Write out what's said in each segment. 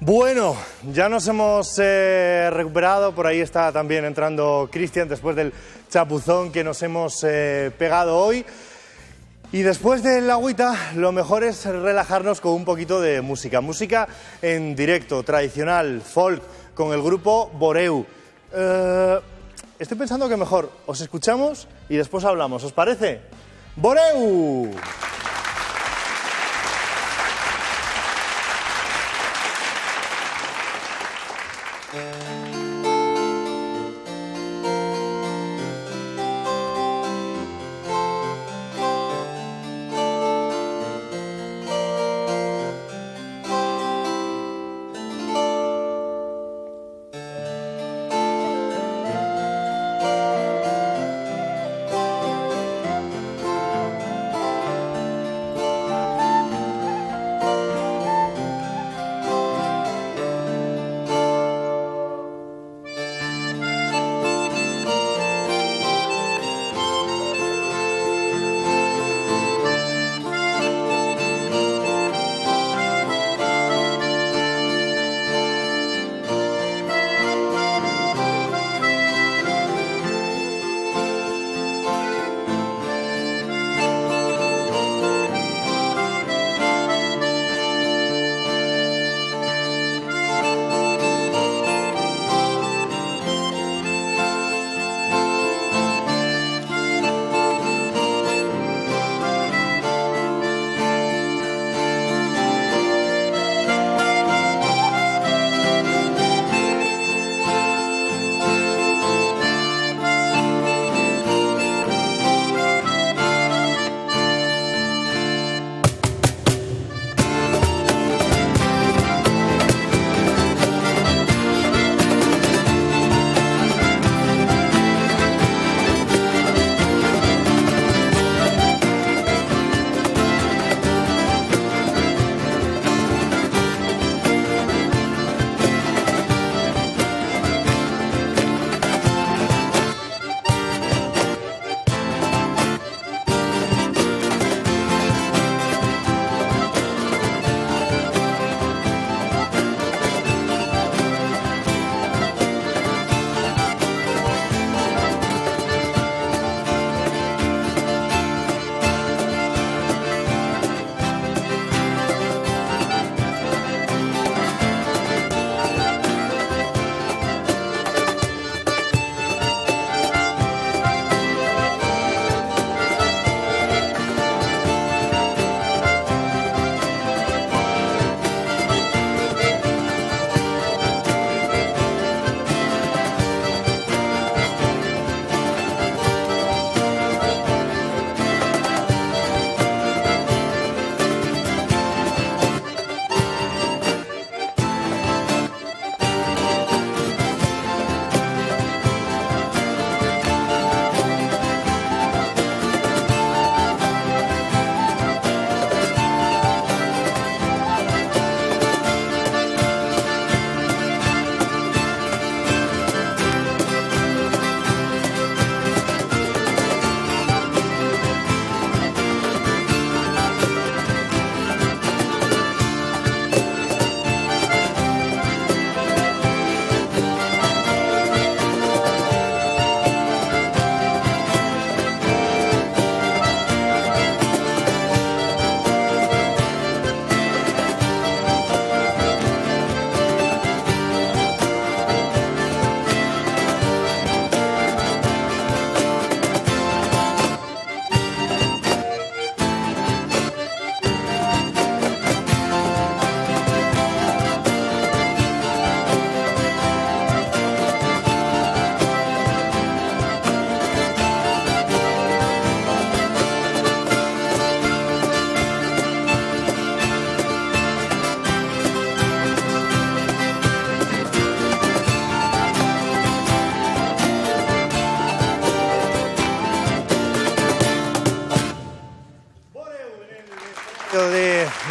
Bueno, ya nos hemos recuperado, por ahí está también entrando Cristian después del chapuzón que nos hemos pegado hoy. Y después del agüita, lo mejor es relajarnos con un poquito de música. Música en directo, tradicional, folk, con el grupo Boreu. Estoy pensando que mejor os escuchamos y después hablamos, ¿os parece? ¡Boreu!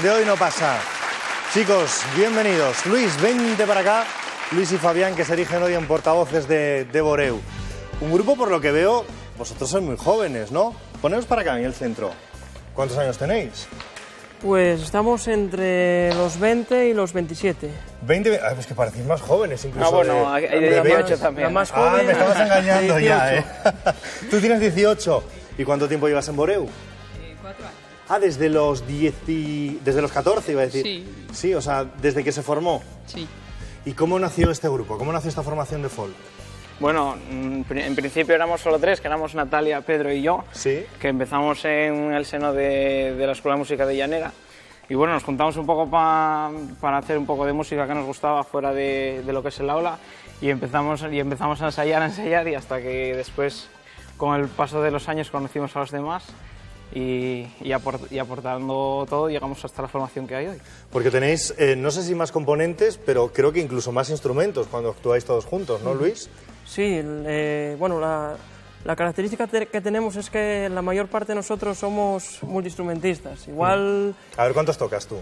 De hoy no pasa. Chicos, bienvenidos. Luis, vente para acá. Luis y Fabián, que se erigen hoy en portavoces de Boreu. Un grupo, por lo que veo, vosotros sois muy jóvenes, ¿no? Poneos para acá, en el centro. ¿Cuántos años tenéis? Pues estamos entre los 20 y los 27. 20, es que parecéis más jóvenes incluso. Ah, bueno, hay de 18 también. La más joven, me estabas engañando ya, 18. Tú tienes 18. ¿Y cuánto tiempo llevas en Boreu? 4 años. Ah, desde los 14 iba a decir. Sí. Sí, o sea, desde que se formó. Sí. ¿Y cómo nació este grupo? ¿Cómo nació esta formación de folk? Bueno, en principio éramos solo 3, que éramos Natalia, Pedro y yo, Sí. que empezamos en el seno de la Escuela de Música de Llanera. Y bueno, nos juntamos un poco para hacer un poco de música que nos gustaba fuera de lo que es el aula y empezamos a ensayar y hasta que después, con el paso de los años, conocimos a los demás y aportando todo llegamos hasta la formación que hay hoy. Porque tenéis, no sé si más componentes, pero creo que incluso más instrumentos cuando actuáis todos juntos, ¿no, Luis? Sí, bueno, la característica que tenemos es que la mayor parte de nosotros somos multiinstrumentistas. Igual A ver, ¿cuántos tocas tú?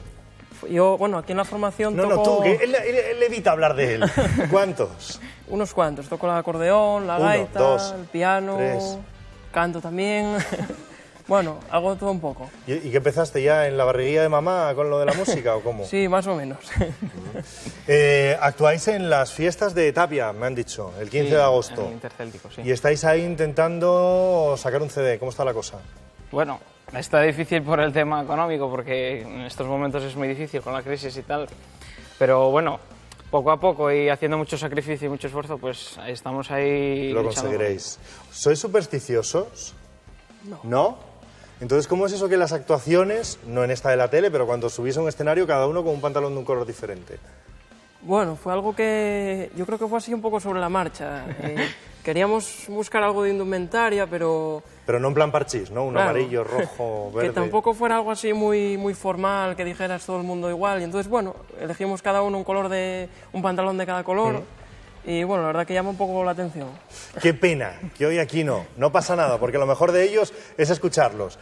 yo, bueno, aquí en la formación No, toco no, tú, que él evita hablar de él. ¿Cuántos? unos cuantos. Toco el acordeón, la Uno, gaita, dos, el piano, tres. canto también. Bueno, hago todo un poco. ¿Y qué empezaste ya en la barriguilla de mamá con lo de la música o cómo? Sí, más o menos. Actuáis en las fiestas de Tapia, me han dicho, el 15 Sí, de agosto. en Intercéltico, sí. Y estáis ahí intentando sacar un CD. ¿Cómo está la cosa? Bueno, está difícil por el tema económico, porque en estos momentos es muy difícil con la crisis y tal. Pero bueno, poco a poco y haciendo mucho sacrificio y mucho esfuerzo, pues estamos ahí Lo luchando. conseguiréis. ¿Sois supersticiosos? No. ¿No? Entonces, ¿cómo es eso que las actuaciones, no en esta de la tele, pero cuando subís a un escenario, cada uno con un pantalón de un color diferente? Bueno, fue algo que yo creo que fue así un poco sobre la marcha. Queríamos buscar algo de indumentaria, pero Pero no en plan parchís, ¿no? Un Claro. amarillo, rojo, verde. que tampoco fuera algo así muy formal, que dijeras todo el mundo igual. Y entonces, bueno, elegimos cada uno un pantalón de cada color. Y bueno, la verdad que llama un poco la atención. Qué pena que hoy aquí no pasa nada, porque lo mejor de ellos es escucharlos.